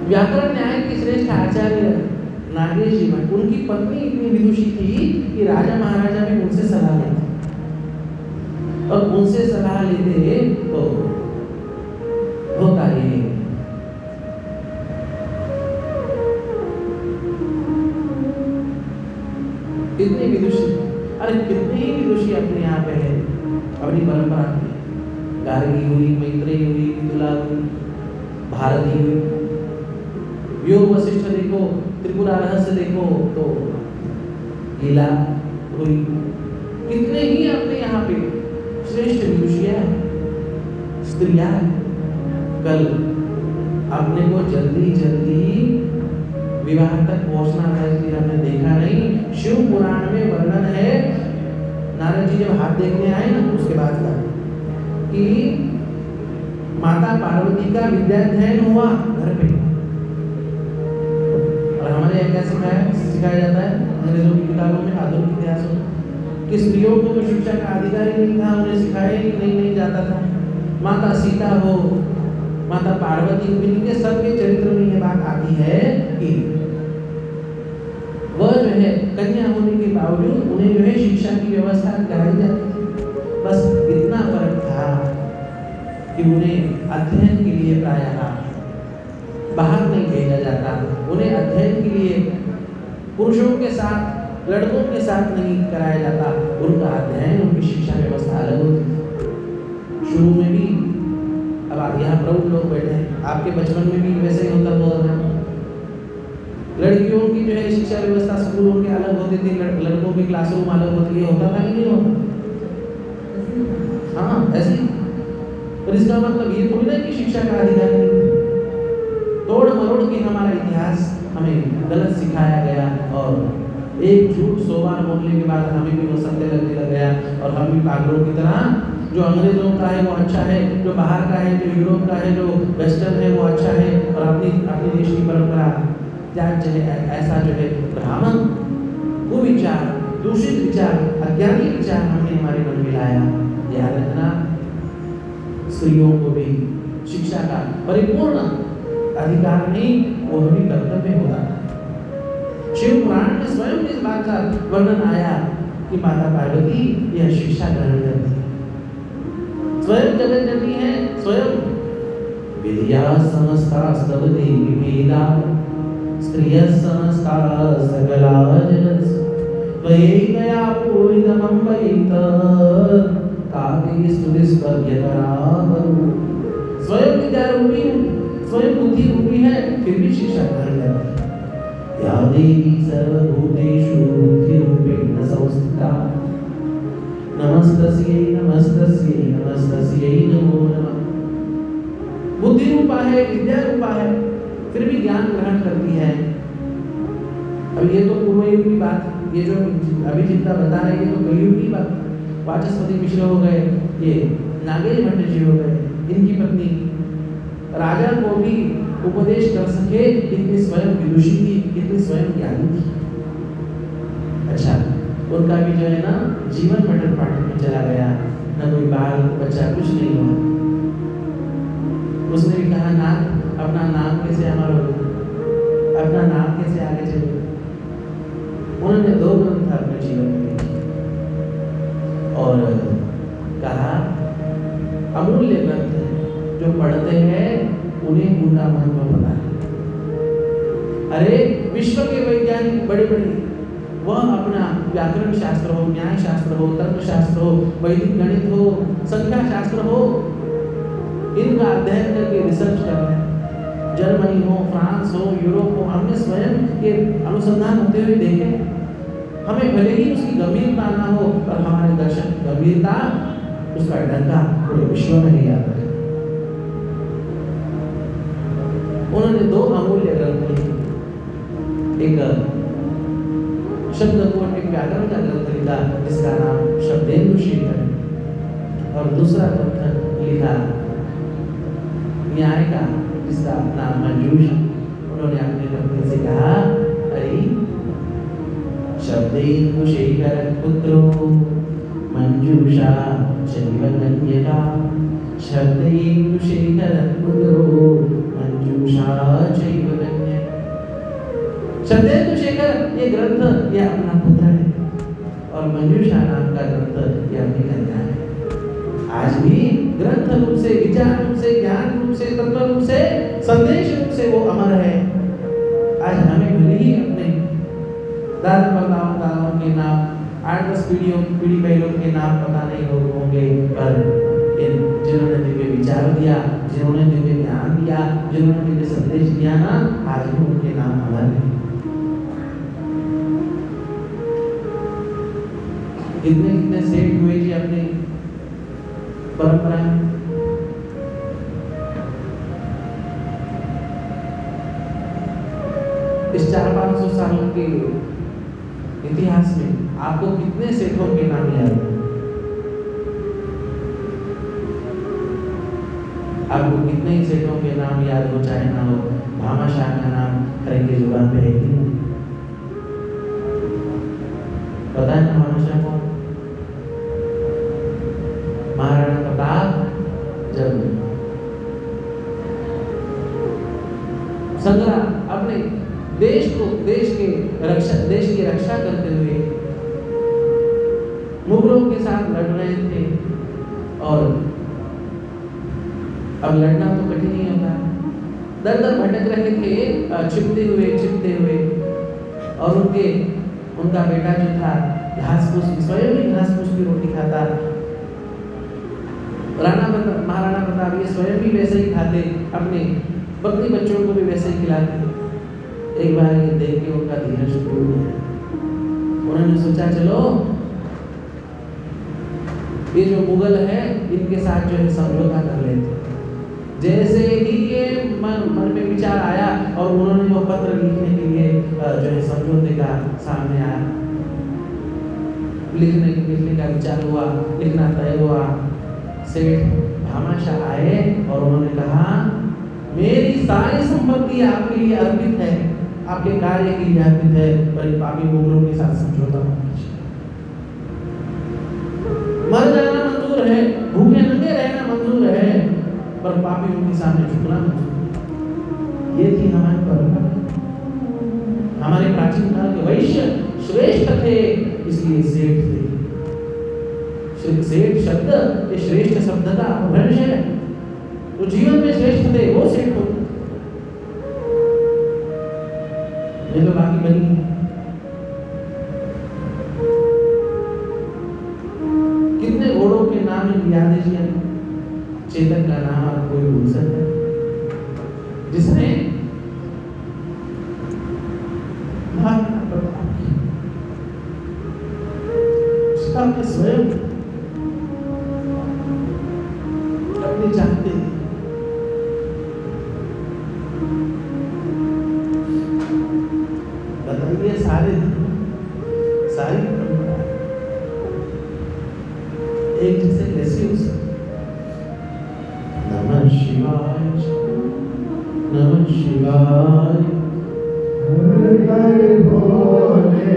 व्याकरण न्याय के श्रेष्ठ आचार्य नागेश जी में उनकी पत्नी इतनी विदुषी थी कि राजा महाराजा भी उनसे सलाह लेते, और उनसे सलाह लेते तो होता ये कितनी विदुषी, अरे कितनी विदुषी अपने यहाँ पे है, अपनी परंपरा में गार्गी हुई, मैत्रेयी हुई, विदुला हुई, भारती हुई, योग वशिष्ठ देखो, त्रिपुरा रहस्य देखो तो लीला हुई, कितने ही अपने यहाँ पे श्रेष्ठ विदुषियाँ स्त्रियाँ। कल अपने को जल्दी जल्दी विवाह तक पहुंचना है, इसलिए हमने देखा नहीं। शिव पुराण में वर्णन है, नारद जी जब हाथ देखने आए ना उसके बाद का कि माता पार्वती का विद्याध्ययन हुआ घर पे, और हमारे यहाँ क्या सिखाया जाता है अंग्रेजों की किताबों में, आधुनिक इतिहासों में, कि स्त्रियों को तो शिक्षा का अधिकार ही नहीं था, उन्हें सिखाया ही नहीं जाता था। माता सीता हो, माता पार्वती, इनके सबके चरित्र में ये बात आती है कि वह जो है कन्या होने के बावजूद उन्हें जो है शिक्षा की व्यवस्था कराई जाती थी। बस इतना फर्क था कि उन्हें अध्ययन के लिए प्रायः बाहर नहीं भेजा जाता, उन्हें अध्ययन के लिए पुरुषों के साथ, लड़कों के साथ नहीं कराया जाता, उनका अध्ययन, उनकी शिक्षा व्यवस्था अलग होती थी। शुरू में भी, अब यहाँ प्रौढ़ लोग बैठे हैं, आपके बचपन में भी वैसे ही होता था। लड़कियों की जो है शिक्षा व्यवस्था स्कूलों के अलग होती थी, लड़कों की क्लासरूम अलग होती है, होता था कि नहीं होता? हाँ ऐसे ही। पर इसका मतलब ये थोड़ी ना कि शिक्षा का अधिकार नहीं, तोड़ मरोड़ के हमारा इतिहास हमें गलत सिखाया गया, और एक झूठ 100 बार बोलने के बाद हमें भी वो सत्य लगने लग गया, और हम भी पागलों की तरह जो अंग्रेजों का है वो अच्छा है, जो बाहर का है, जो यूरोप का है, जो वेस्टर्न है वो अच्छा है, और अपनी देश की परंपरा त्याग है। ऐसा जो है ब्राह्मण कुविचार, दूषित विचार, अज्ञानी विचार हमने हमारे मन में लाया। याद रखना, स्त्रियों को भी शिक्षा का परिपूर्ण अधिकार नहीं, वो भी कर्तव्य होता था। शिव पुराण में स्वयं इस बात का वर्णन आया कि माता पार्वती यह शिक्षा ग्रहण करती है, स्वयं जगत जननी है, स्वयं विद्या समस्ता स्तवती विवेदा स्त्रियः समस्ता सकला जगत् त्वयैकया पूरितमम्बैत काके स्तुतिस्तव्यतरावरु। स्वयं विद्या रूपी, स्वयं बुद्धि रूपी है, फिर भी शिक्षा ग्रहण करती है। या देवी सर्वभूतेषु बुद्धिरूपेण संस्थिता नमस्तस्यै नमस्तस्यै नमस्तस्यै नमो नमः। बुद्धि रूपा है, विद्या रूपा है, फिर भी ज्ञान ग्रहण करती है। अब ये तो पूर्व युग की बात, ये जो अभी जितना बता रहे हैं ये तो कलयुग की बात। वाचस्पति मिश्र हो गए, ये नागेश भट्ट जी हो गए, इनकी पत्नी राजा को भी उपदेश कर सके, इतनी स्वयं विदुषी थी, इतनी स्वयं ज्ञानी थी। अच्छा, उनका भी जो है ना जीवन पटल पाटन में चला गया, ना कोई बाल बच्चा, कुछ नहीं हुआ। उसने भी कहा ना अपना नाम कैसे हमारा, अपना नाम कैसे आगे चले। उन्होंने 2 ग्रंथ अपने जीवन में लिखे और कहा अमूल्य ग्रंथ है, जो पढ़ते हैं उन्हें उनका महत्व पता है। अरे विश्व के वैज्ञानिक बड़े बड़े, वह अपना व्याकरण शास्त्र हो, न्याय शास्त्र हो, तर्क शास्त्र हो, वैदिक गणित हो, संख्या शास्त्र हो, इनका अध्ययन करके रिसर्च कर रहे हैं। जर्मनी हो, फ्रांस हो, यूरोप हो, हमने स्वयं ये अनुसंधान होते हुए देखे। हमें भले ही उसकी गंभीरता ना हो, पर हमारे दर्शन गंभीरता, उसका डंका पूरे विश्व में नहीं आता है। उन्होंने 2 अमूल्य ग्रंथ लिखे, एक शब्दकोश, एक व्याकरण का ग्रंथ लिखा जिसका नाम शब्देन्दु शेखर है, और दूसरा ग्रंथ लिखा न्याय का जिसका नाम मंजूषा। उन्होंने अपने पत्नी से कहा, अरे शब्देन्दु शेखर पुत्रो मंजूषा शैवन्यका, शब्देन्दु शेखर पुत्रो मंजूषा चैव गण्य। शब्देन्दु शेखर ये ग्रंथ ये अपना पुत्र है और मंजूषा नाम का ग्रंथ ये अपनी कन्या है। आज भी ग्रंथ रूप से, विचार रूप से, ज्ञान रूप से, तत्व रूप से, संदेश रूप से वो अमर है। आज हमें भले ही अपने दादा परदादाओं के नाम 8-10 पीढ़ी पहले के नाम पता नहीं होंगे, पर जिन्होंने दिव्य विचार दिया, जिन्होंने दिव्य ज्ञान दिया, जिन्होंने दिव्य संदेश दिया ना, आज भी उनके नाम अमर हैं। कितने सेठ हुए जी अपने परंपरा में। इस 400-500 सालों के इतिहास में आपको कितने सेठों के नाम याद है? आपको कितने ही सेठों के नाम याद हो, चाहे ना हो। भामाशाह का नाम हर एक की जुबान पे है कि नहीं? पता है ना भामाशाह कौन? महाराणा प्रताप जब संग्राम अपने देश की रक्षा करते हुए मुगलों के साथ लड़ रहे थे, और अब लड़ना तो कठिन ही होता है। दर भटक रहे थे, छिपते हुए, और उनका बेटा जो था स्वयं ही घास फूस की रोटी खाता। महाराणा प्रताप ये स्वयं भी वैसे ही खाते, अपने बकरी बच्चों को भी वैसे ही खिलाते। एक बार ये देख के उनका धीरज टूट गया। उन्होंने सोचा चलो ये जो मुगल है इनके साथ जो है समझौता कर लेते। जैसे ही ये मन में विचार आया और उन्होंने वो पत्र लिखने के लिए जो है समझौते का सामने आया, लिखने का विचार हुआ, लिखना तय हुआ। सेठ भामाशाह आए और उन्होंने कहा मेरी सारी संपत्ति आपके लिए अर्पित है, आपके कार्य के लिए अर्पित है, पर पापी मुगलों के साथ समझौता मत कीजिए। मर जाना मंजूर है, भूखे नंगे रहना मंजूर है, पर पापी उनके सामने झुकना मंजूर। ये थी हमारी परंपरा। हमारे प्राचीन काल के वैश्य श्रेष्ठ थे, इसलिए सेठ थे। सेठ शब्द ये श्रेष्ठ शब्द का अपभ्रंश है। तो जीवन में श्रेष्ठ थे वो सेठ होते, ये तो बाकी बनी है। कितने घोड़ों के नाम याद है? चेतक का नाम आप कोई भूल सकता है, जिसने स्वयं अपने चाहते हैं। बताइए सारी परंपरा एक जैसे कैसे हो सकती? नमः शिवाय, नमः शिवाय, हर हर भोले,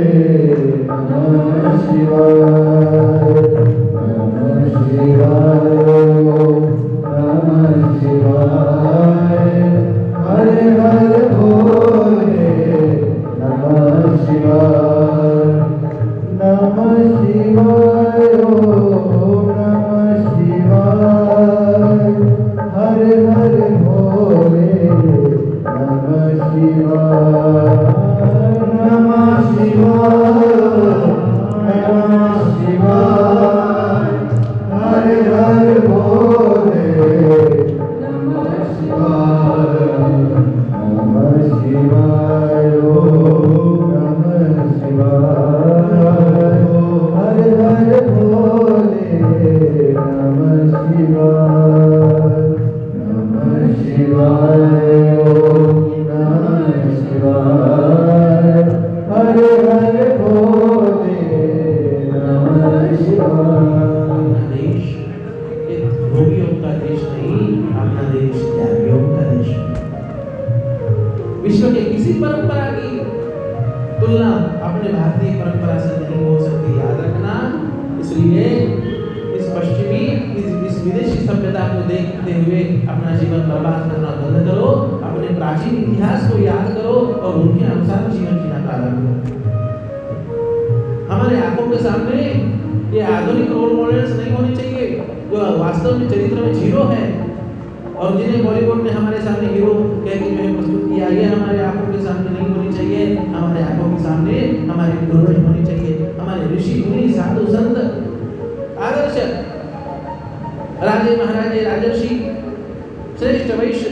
नमः शिवाय, नमः शिवाय, नमः शिवाय, हर हर भोले, नमः शिवाय, नमः शिवाय, नमः शिवाय, हर हर भोले, नमः शिवाय, नमः शिवाय, नमः शिवाय, हर हर भोले, नमः शिवाय, नमः शिवाय, नमः शिवाय, हर हर भोले, नमः शिवाय, नमः शिवाय, नमः शिवाय, हर हर भोले, नमः शिवाय। अपना देश भोगियों का देश नहीं, अपना देश त्यागियों का देश। विश्व के किसी परंपरा की तुलना अपने भारतीय परंपरा से नहीं हो सकती, याद रखना। इसलिए इस पश्चिमी इस विदेशी सभ्यता को देखते हुए अपना जीवन बर्बाद करना बंद करो। अपने अपने प्राचीन इतिहास को याद करो और उनके अनुसार जीवन जीना प्रारंभ करो। हमारे आंखों के सामने ये आधुनिक रोल मॉडल्स नहीं होने चाहिए जो वास्तव में चरित्र में जीरो है और जिन्हें बॉलीवुड ने हमारे सामने हीरो कह के जो है प्रस्तुत किया, ये हमारे आंखों के सामने नहीं होनी चाहिए। हमारे आंखों के सामने हमारे पूर्वज होने चाहिए, हमारे ऋषि मुनि साधु संत आदर्श राजे महाराजे राजर्षि श्रेष्ठ वैश्य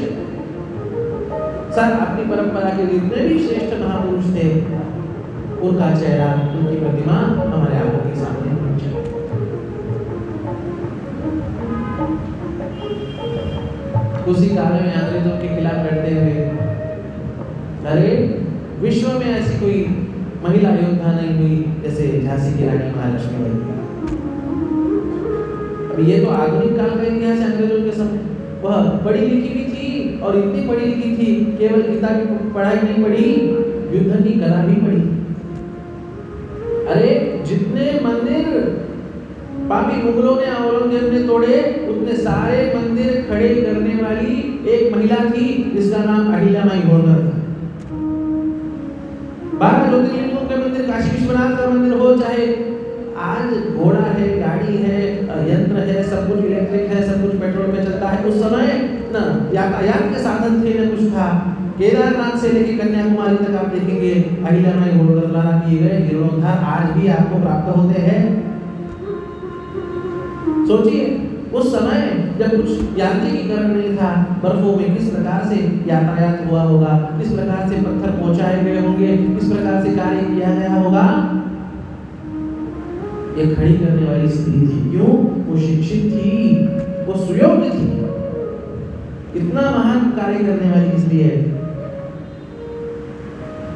सब अपनी परंपरा के जितने भी श्रेष्ठ महापुरुष थे उनका चेहरा उनकी प्रतिमा हमारे आंखों के सामने होनी चाहिए। उसी काल में अंग्रेजों के खिलाफ लड़ते हुए अरे विश्व में ऐसी कोई महिला योद्धा नहीं हुई जैसे झांसी की रानी महालक्ष्मी बाई। अब ये तो आधुनिक काल का इतिहास है। अंग्रेजों के समय वह पढ़ी लिखी भी थी और इतनी पढ़ी लिखी थी केवल किताबी पढ़ाई नहीं पढ़ी, युद्ध की कला भी पढ़ी। अरे जितने मंदिर पापी मुगलों ने औरंगजेब ने तोड़े उतने सारे मंदिर खड़े करने वाली एक महिला थी जिसका नाम अहिल्याबाई होलकर था। 12 ज्योतिर्लिंगों के मंदिर, काशी विश्वनाथ का मंदिर हो, चाहे आज घोड़ा है, गाड़ी है, यंत्र है, सब कुछ इलेक्ट्रिक है, सब कुछ पेट्रोल पे चलता है। उस समय न यातायात के साधन थे न कुछ था। केदारनाथ से लेकर कन्याकुमारी तक आप देखेंगे अहिल्याबाई होलकर द्वारा किए गए जीर्णोद्धार आज भी आपको प्राप्त होते हैं। सोचिए उस समय जब कुछ यांत्रिकीकरण नहीं था, बर्फों में किस प्रकार से यातायात हुआ होगा, किस प्रकार से पत्थर पहुंचाए गए होंगे, किस प्रकार से कार्य किया गया होगा। ये खड़ी करने वाली स्त्री थी। क्यों? वो शिक्षित थी, वो सुयोग्य थी, इतना महान कार्य करने वाली स्त्री है।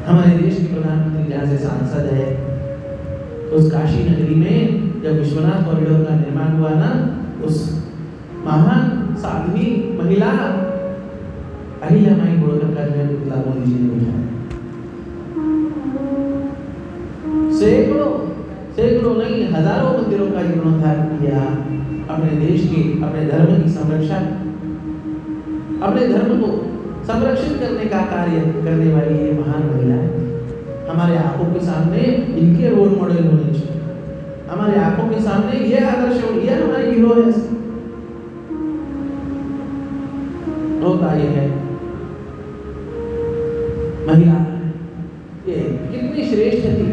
हमारे देश के प्रधानमंत्री जहाँ से सांसद है, उस काशी नगरी में जब विश्वनाथ कॉरिडोर का निर्माण हुआ ना, उस महान साध्वी महिला अहिल्याबाई होलकर का जो है पुतला मोदी जी ने बिठाया। सैकड़ों नहीं हजारों मंदिरों का जीर्णोद्धार किया। अपने देश के, अपने धर्म की संरक्षा, अपने धर्म को संरक्षित करने का कार्य करने वाली ये महान महिला है। हमारे आंखों के सामने इनके रोल मॉडल होने चाहिए। हमारे आंखों के सामने ये आदर्श हो, ये हमारे हीरो है। होता ये है महिला ये कितनी श्रेष्ठ थी,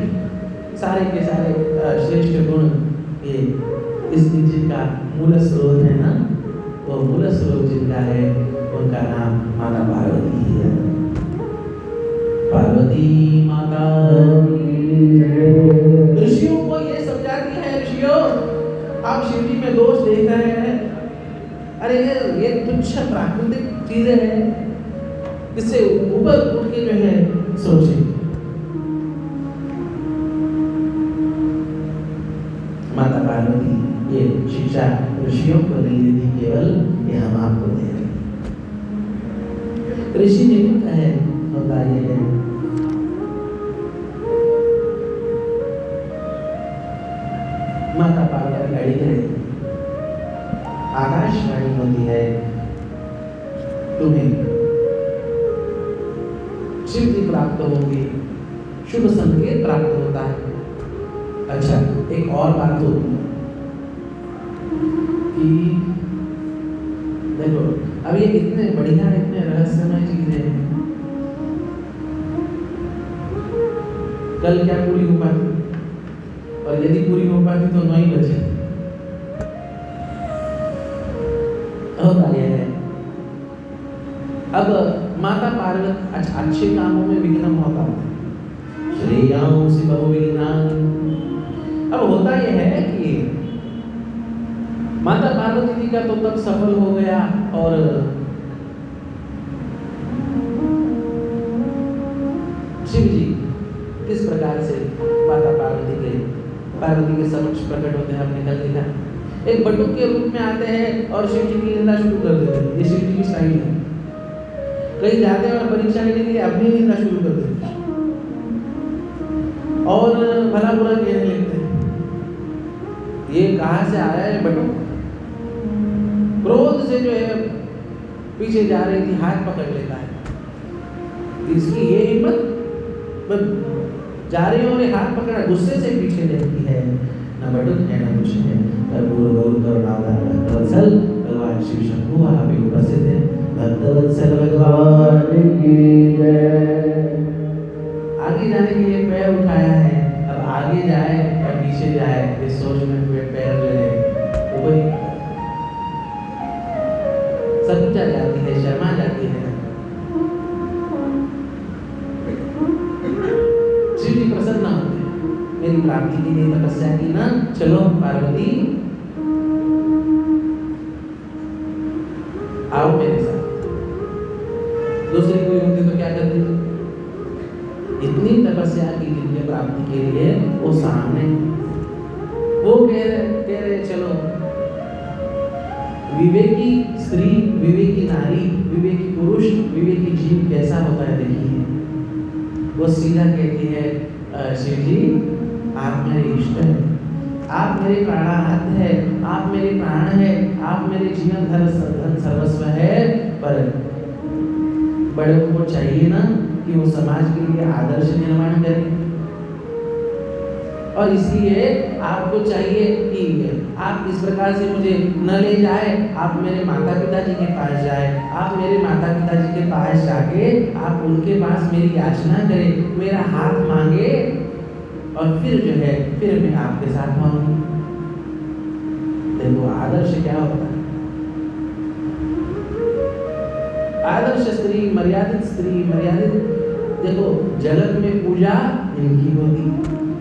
सारे के सारे श्रेष्ठ गुण ये इस जिनका मूल स्रोत है ना, वो मूल स्रोत जिनका है उनका नाम माता पार्वती है। पार्वती माता ऋषियों को ये समझाती है, ऋषियों आप शिव जी में दोष देख रहे हैं, अरे ये तुच्छ प्राकृतिक चीजें हैं, इससे ऊपर उठ के जो है सोचें। माता पार्वती ये शिक्षा ऋषियों को नहीं देती, केवल ये हम आपको दे रहे हैं। ऋषि निमित्त है, होता ये है माता पार्वती गाड़ी करे, आकाशवाणी होती है, तुम्हें सिद्धि प्राप्त होगी, शुभ संकेत प्राप्त होता है। अच्छा एक और बात होती है कि देखो अब ये इतने बढ़िया, इतने रहस्यमय चीजें हैं, कल क्या पूरी हो पाती, और यदि पूरी हो पाती तो 9 बजे होता यह है। अब माता पार्वती अच्छे कामों में विघ्न होता है, श्रेयांसि बहुविघ्नानि। अब होता यह है कि माता पार्वती जी का तो तब सफल हो गया और शिव जी किस प्रकार से माता पार्वती के समक्ष प्रकट होते हैं, हमने कल देखा। एक बटुक के रूप में आते हैं और शिव जी की निंदा शुरू कर देते हैं। ये शिव जी की स्टाइल है। कहीं जाते हैं और परीक्षा लेने के लिए अपनी निंदा शुरू कर देते हैं और भला बुरा कहने लगते हैं। ये कहाँ से आया है बटुक? क्रोध से जो है पीछे जा रही थी, हाथ पकड़ लेता है इसकी ये हिम्मत, बस जा रही हो हाथ पकड़ा, गुस्से से पीछे रहती है, न बटुक है न कुछ है। भगवान शिव शंभु वहाँ पे उपस्थित है। भक्तवत्सल भगवान की जय। आगे जाने के लिए पैर उठाया है, अब आगे जाए या पीछे जाए इस सोच में पैर जो है ऊपर सकुचा जाती है, शर्मा जाती है। शिव जी प्रसन्न होते हैं, मेरी प्राप्ति के लिए तपस्या की ना, चलो पार्वती आओ मेरे साथ। दूसरी कोई होती तो क्या करती थी? इतनी तपस्या की दिव्य प्राप्ति के लिए वो सामने, वो कह रहे चलो। विवेकी स्त्री, विवेकी नारी, विवेकी पुरुष, विवेकी जीव कैसा होता है देखिए। वो सीधा कहती है शिव जी आप मेरे इष्ट हैं, आप मेरे प्राणानाथ है, आप मेरे प्राण है, आप मेरे जीवन धन सर्वस्व है। पर बड़े को चाहिए ना कि वो समाज के लिए आदर्श निर्माण करें, और इसलिए आपको चाहिए कि आप इस प्रकार से मुझे न ले जाए, आप मेरे माता पिताजी के पास जाए, आप मेरे माता पिताजी के पास जाके आप उनके पास मेरी याचना करें, मेरा हाथ मांगे, और फिर जो है फिर मैं आपके साथ मांगूंगी। देखो आदर्श क्या होता है? आदर्श स्त्री, मर्यादित स्त्री, मर्यादित, देखो जगत में पूजा इनकी होती,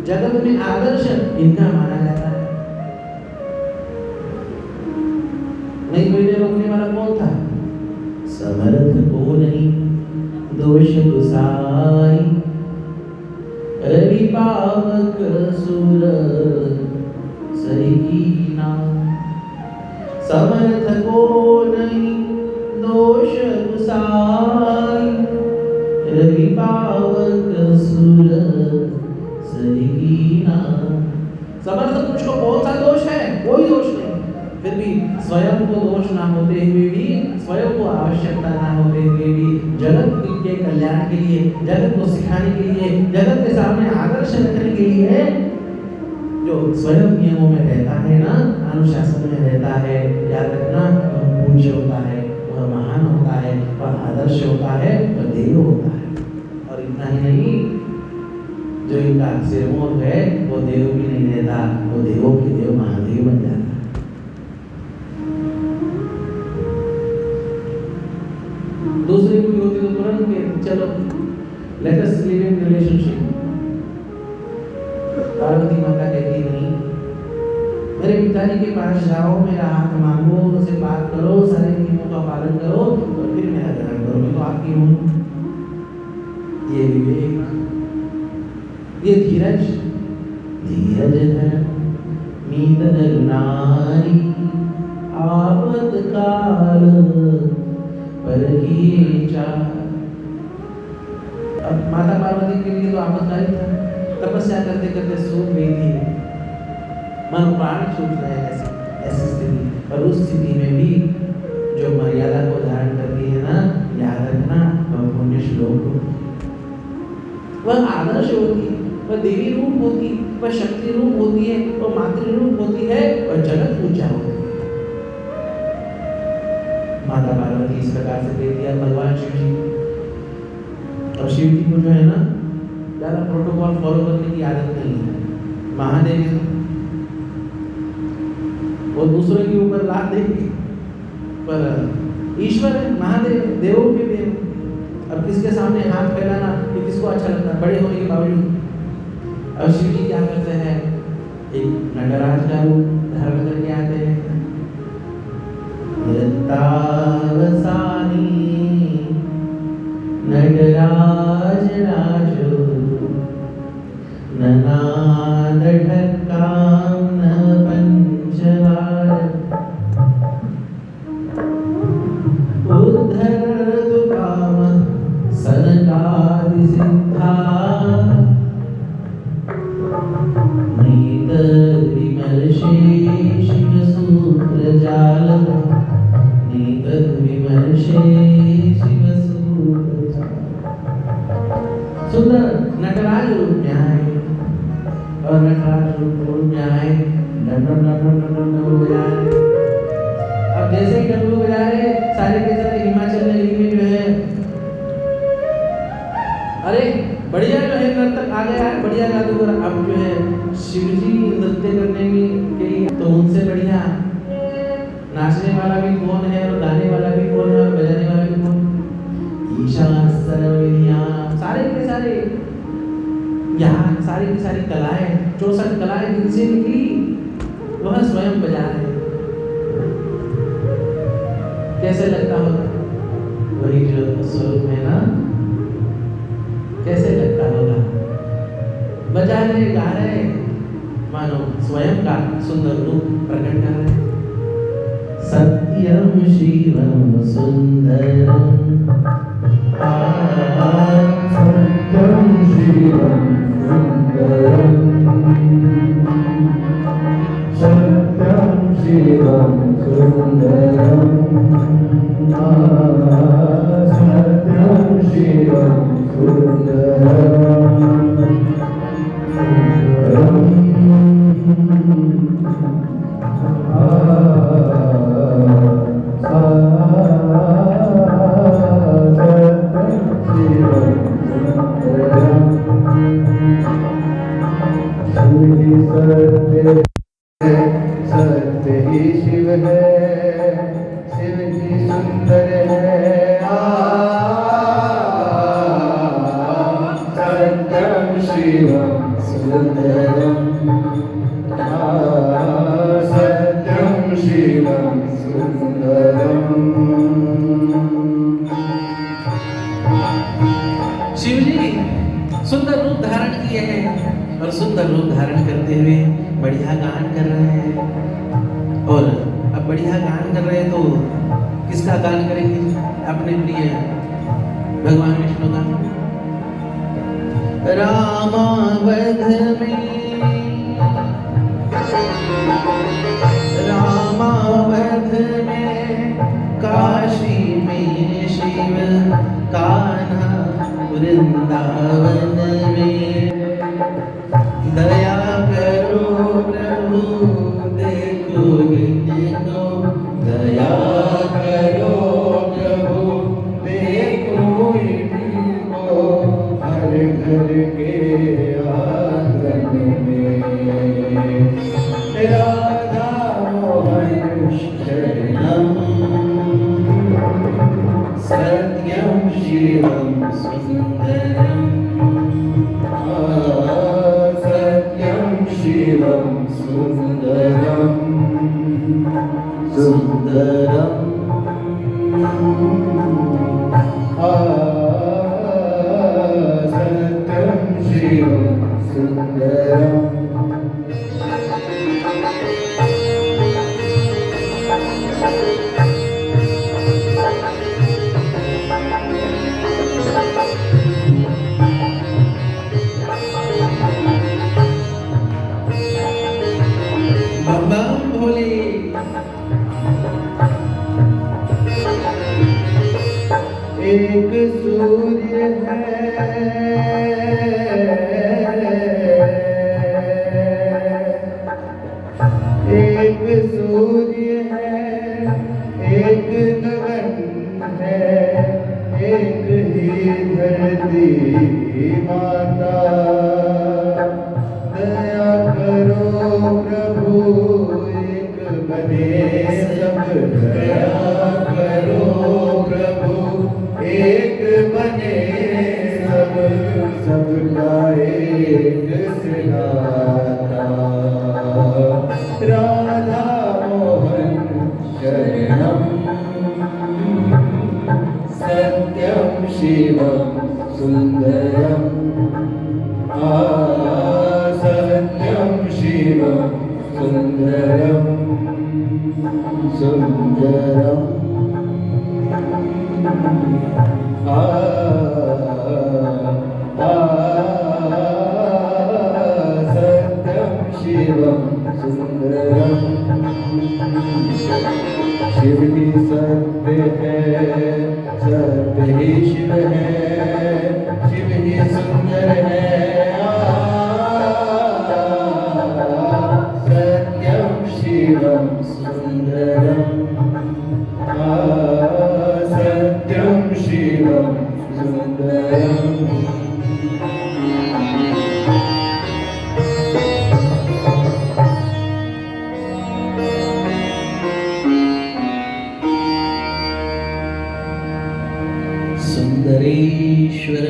जगत में आदर्श इनका माना जाता है। नहीं कोई रोकने वाला कौन था? समर्थ को नहीं दोष गुसाई, रवि पावक सुर सरीना। समर्थ को नहीं दोष गुसाई, रवि पावक सुर सरीना। समर्थ पुरुष को कौन सा दोष है? कोई दोष नहीं। फिर भी स्वयं को दोष ना होते हुए भी, स्वयं को आवश्यकता ना होते हुए भी, जगत के कल्याण के लिए, जगत को सिखाने के लिए, जगत के सामने आदर्श रखने के लिए जो स्वयं नियमों में रहता है ना, अनुशासन में रहता है, याद रखना वह पूज्य होता है, वह महान होता है, वह आदर्श होता है, वह देव होता है। और इतना ही नहीं, जो इनका सिरमौर है वो देव भी नहीं रहता, वो देवों के देव महादेव बन जाता है। दूसरी कोई होती तो तुरंत के चलो let us live in relationship. Parvati माता कहती नहीं, मेरे पिताजी के पास जाओ, मेरा हाथ मांगो, उनसे बात करो, सारे नियमों का पालन करो, और फिर मेरा ग्रहण करो, मैं तो आपकी हूँ। ये विवेक, ये धीरज, धीरज धर मीत धर नारी, आपत काल पर किए चार। अब माता पार्वती के लिए तो आपत्काली था, तपस्या करते करते सूख गई थी, मन प्राण छूट रहे हैं, ऐसी स्थिति। और उस स्थिति में भी जो मर्यादा को धारण करती है ना, याद रखना वह पुण्य श्लोक होती है, वह आदर्श होती है, वह देवी रूप होती है, वह शक्ति रूप होती है, वह मातृ रूप होती है, वह जगत पूजा होती है। माता पार्वती इस प्रकार से दे दिया भगवान शिव जी। और शिव जी को जो है ना ज्यादा प्रोटोकॉल फॉलो करने की आदत नहीं है। महादेव वो दूसरों के ऊपर लाद देंगे, पर ईश्वर है, महादेव, देवों के देव। अब किसके सामने हाथ फैलाना ये किसको अच्छा लगता है, बड़े होने के बावजूद। अब शिव जी क्या करते हैं, एक नटराज का रूप धारण करके आते हैं। नृत्यावसानी नटराज राजो, ननाद ढक्कां न पंचवार, उद्धरतु काम सनकादि सिद्धा, नीत विमर्शे शिव सूत्र जाल, नीत विमर्शे शिव सूत्र जाल। सुंदर नटराज रूप में आए और नटराज रूप में आए, डमरू बजाए। अब जैसे ही डमरू बजा रहे, सारे के सारे हिमाचल नगरी में जो है, अरे बढ़िया जो है नर्तक आ गया है, बढ़िया जादूगर। अब जो है शिव जी नृत्य करने के लिए, तो उनसे बढ़िया नाचने वाला भी कौन है और गाने वाला भी कौन है और बजाने वाला भी कौन? ईशान सर्वज्ञान, सारे के सारे यहाँ सारी की सारी कलाएं, 64 कलाएं जिनसे निकली, वह स्वयं बजा रहे। कैसे लगता होगा? वही जो स्वरूप है ना, कैसे लगता होगा? बजा रहे, गा रहे, मानो स्वयं का सुंदर रूप प्रकट कर रहे। सत्यम शिवम सुंदरम, सत्यम शिवम सुंदरम, सत्यम शिवम सुंदरम, सत्यम शिवम सुंदरम, सत्य ही शिव है, शिव ही सुंदर है। सत्यम शिवम सुंदरम, सत्यम शिवम सुंदरम। शिव जी सुंदर रूप धारण किए हैं और सुंदर रूप धारण करते हुए बढ़िया गान कर रहे हैं। और अब बढ़िया गान कर रहे हैं तो किसका गान करेंगे? अपने प्रिय भगवान विष्णु का। रामावध में, रामावध में, काशी में शिव, कान्हा वृंदावन में। दया करो प्रभु देखो इनको, दया करो प्रभु देखो इनको, हर घर के आंगन में। राधा मोहन शरणम, सत्यम शिवम सुंदरम, सत्यम शिवम सुंदरम, सुंदरम। सत्यम शिवम सुंदरम। एक सूर्य है, एक सूर्य है, एक गगन है, एक ही धरती माता। दया करो प्रभु एक बने सब, दया करो प्रभु एक बने सब, सबका एक सिधाता। राधा मोहन शरणम, सत्यम शिवम सुंदरम, सत्यम शिवम सुंदरम, सुंदरम। सत्यम शिवम सुंदरम। शिव ही सत्य है, सत्य ही शिव है, शिव ही सुंदर सुंदरेश्वर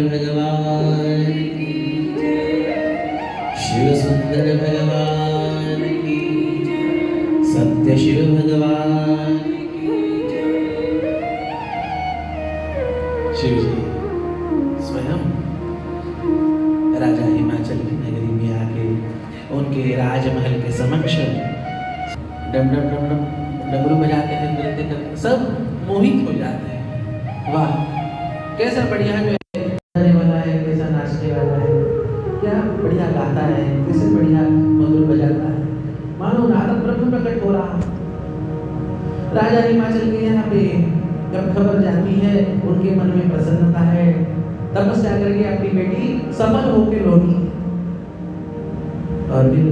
भगवान की शिव सुंदर भगवान की सत्य शिव भगवान की शिव जी स्वयं राजा हिमाचल की नगरी में आके उनके राजमहल के समक्ष डम डम डम डम डमरू बजाते हैं, नृत्य करते, सब मोहित हो जाते हैं। वाह, कैसा बढ़िया जो है गाने वाला है, कैसा नाचने वाला है, क्या बढ़िया गाता है, कैसे बढ़िया मधुर बजाता है, मानो नारद ब्रह्म प्रकट हो रहा। राजा हिमाचल के यहाँ पे जब खबर जाती है, उनके मन में प्रसन्नता है, तपस्या करके अपनी बेटी सफल होकर लौटी और फिर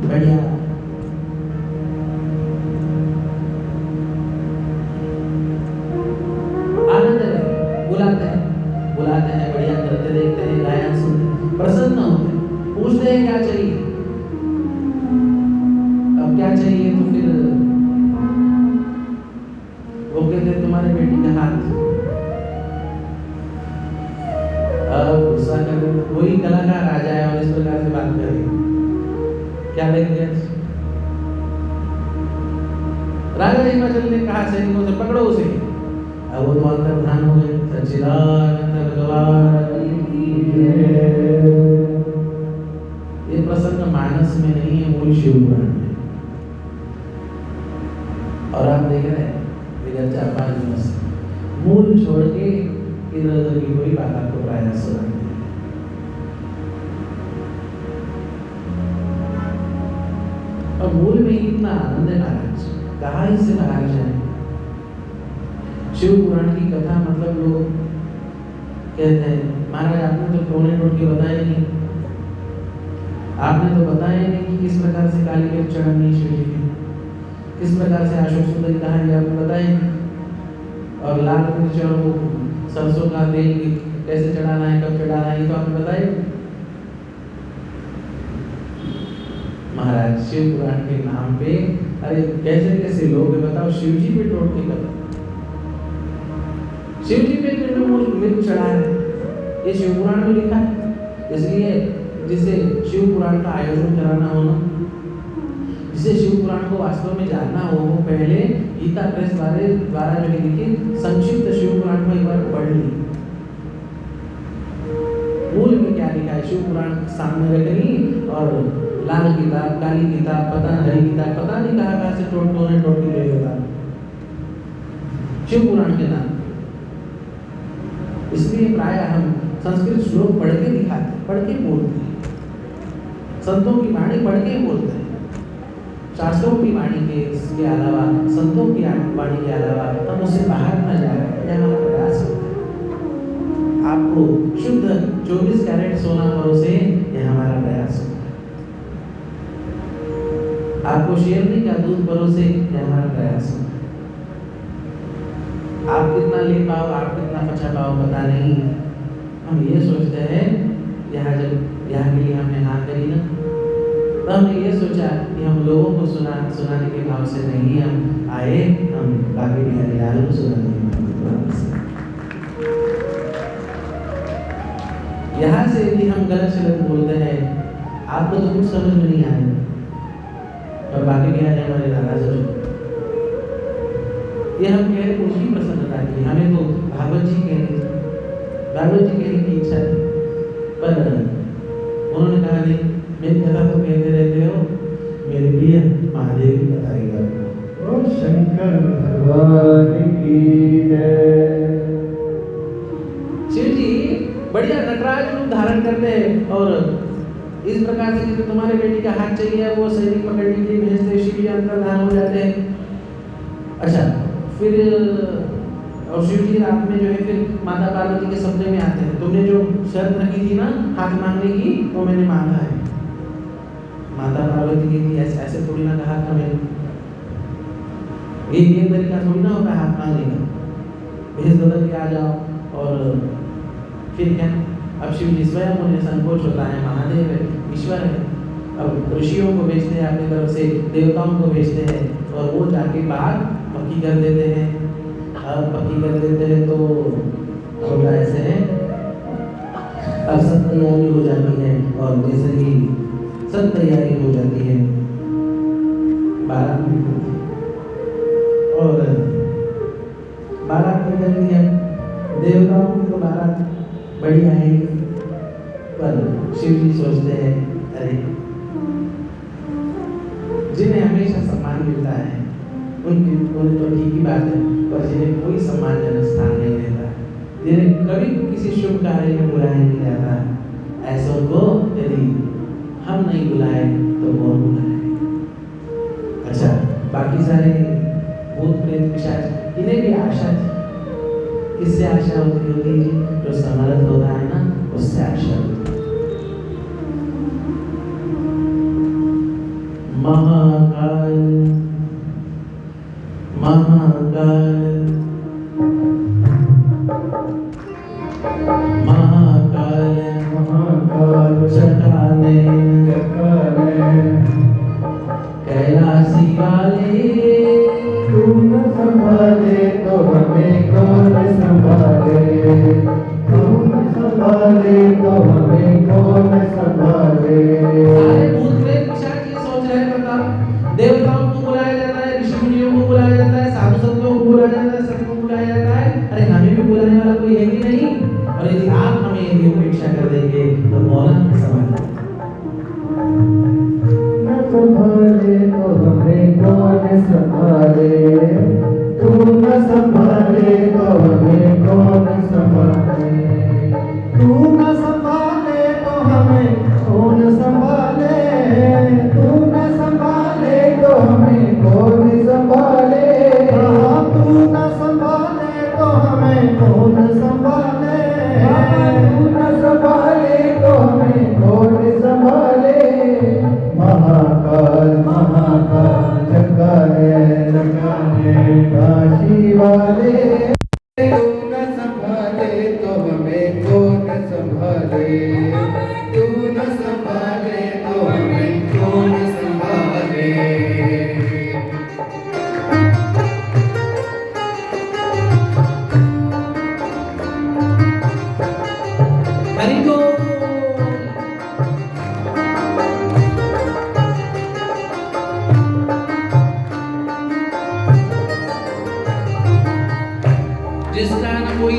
बढ़िया आनंद है, बुलाते हैं, बढ़िया नृत्य देखते हैं, गायन सुनते हैं, प्रसन्न होते हैं, पूछते हैं क्या चाहिए। अब क्या चाहिए तो फिर वो कहते हैं तुम्हारे बेटी का हाथ। अब गुस्सा कर कोई कलाकार आ जाए और इस प्रकार से बात करे, क्या देंगे? राजा हिमाचल ने कहा सैनिकों से पकड़ो उसे। अब वो तो अंतर्धान हो गए। सच्चिदानंद भगवान की जय। ये प्रसंग मानस में नहीं है, मूल शिव पुराण में। और आप देख रहे हैं विगत 4-5 दिनों से मूल छोड़ के इधर उधर की कोई बात आपको प्राय सुना नहीं। और मूल में इतना आनंद है महाराज, कहाँ इससे बाहर जाए। शिव पुराण की कथा मतलब लोग कहते हैं महाराज आपने तो टोने टोट के बताया नहीं, आपने तो बताया नहीं कि किस प्रकार से काली के चढ़ानी शिव जी की, किस प्रकार से अशोक सुंदर की कहानी आपने बताई नहीं, और लाल मिर्च और वो सरसों का तेल कैसे चढ़ाना है, कब चढ़ाना है, ये तो आपने बताया। महाराज शिव पुराण के नाम पे अरे कैसे कैसे लोग बताओ, शिव जी पे टोट के बताओ, शिव जी पे मिर्च चढ़ा है, ये शिव पुराण में लिखा है। इसलिए जिसे शिव पुराण का आयोजन कराना हो ना, जिसे शिव पुराण को वास्तव में जानना हो, वो पहले गीता प्रेस द्वारा जो है लिखित संक्षिप्त शिव पुराण को एक बार पढ़ ली। मूल में क्या लिखा है, शिव पुराण सामने रख ली और लाल किताब, काली किताब, पता हरी किताब, पता नहीं कहाँ से टोने टोट के ले लेता शिव पुराण के नाम। इसलिए प्राय हम संस्कृत श्लोक पढ़ के दिखाते, पढ़ के बोलते हैं, संतों की वाणी पढ़ के बोलते हैं, शास्त्रों की वाणी के अलावा, संतों की वाणी के अलावा हम उससे बाहर न जाए, यह हमारा प्रयास होता है। आपको शुद्ध 24 कैरेट सोना परोसे, यह हमारा प्रयास होता है। आपको शेरनी का दूध परोसे, यह हमारा प्रयास होता है। आप कितना ले पाओ, आप कितना बचा पाओ पता नहीं, हम ये सोचते हैं। जब यहाँ के लिए हमने हाँ करी ना, तो हमने ये सोचा कि हम लोगों को सुनाने के भाव से नहीं हम आए, हम बाकी बिहारी लाल को सुनाने के भाव से। यहाँ से यदि हम गलत शब्द बोलते हैं, आपको तो कुछ समझ में नहीं आएगा, और बाकी बिहारी हमारे नाराज हो जाते। ये हम कह रहे उनकी प्रसन्नता की, हमें तो भागवत जी कहने की इच्छा थी, पर उन्होंने कहा नहीं, मेरी कथा तो कहते रहते हो, मेरे लिए महादेव की बताएगा। ओ शंकर भगवान की जय। शिव जी बढ़िया नटराज रूप धारण करते हैं और इस प्रकार से कि तुम्हारे बेटी का हाथ चाहिए, वो सैनिक पकड़ने के लिए भेजते, शिव जी अंतर्धान हो जाते हैं। अच्छा, फिर और शिव जी रात में जो है फिर माता पार्वती के सपने में आते हैं। तुमने जो शर्त रखी थी ना हाथ मांगने की, वो मैंने मांगा है। माता पार्वती की ऐसे थोड़ी ना कहा था मैंने, एक तरीका थोड़ी ना होता हाथ मांगने का, भेज बदल के आ जाओ और फिर क्या, अब शिव जी स्वयं उन्हें संकोच होता है, महादेव है, ईश्वर है। अब ऋषियों को भेजते हैं अपनी तरफ से, देवताओं को भेजते हैं और वो जाके बात पक्की कर देते हैं। अब पक्की कर देते हैं तो होता ऐसे है, अब सब तैयारी हो जाती है और जैसे ही सब तैयारी हो जाती है, बारात निकलती है और बारात निकलती है। देवताओं की तो बारात बढ़िया है, पर शिव जी सोचते हैं अरे जिन्हें हमेशा सम्मान मिलता है उनकी तो ठीक ही बात है, पर जिन्हें कोई सम्मानजनक स्थान नहीं मिलता, जिन्हें कभी किसी शुभ कार्य में बुलाया नहीं जाता, ऐसों को यदि हम नहीं बुलाए तो कौन बुलाए। अच्छा, बाकी सारे भूत प्रेत पिशाच इन्हें भी आशा थी। किससे आशा होती है? जो समर्थ होता है ना, उससे आशा होती है। महाकाल महाकाल महाकाल महाकाल चटाने कैलाशी वाले, तू न संभाले तो हमें कौन संभाले, तू न संभाले तो हमें कौन संभाले। सारे भूत प्रेत पिशाच ये सोच रहे हैं, मतलब देवताओं को बुलाया जाता है, ऋषि मुनियों को बुलाया जाता है, साधु संतों को बुलाया जाता है, सबको बुलाया जाता है, अरे हमें भी बुलाने वाला कोई है कि नहीं? और यदि आप हमें यदि उपेक्षा कर देंगे तो मौलाना संभाले, न संभाले तो हमें कौन संभाले, तू न संभाले तो हमें कौन संभाले, तू न संभाले तो हमें कौन संभाले, तू न संभाले तो हमें कौन संभाले, तू न संभाले तो हमें कौन संभाले, तू न संभाले तो हमें कौन संभाले। महाकाल महाकाल जगाने काशी वाले, तू न संभाले तो हमें कौन संभाले, तू न संभाले तो हमें कौन संभाले। हरि को जिसका न कोई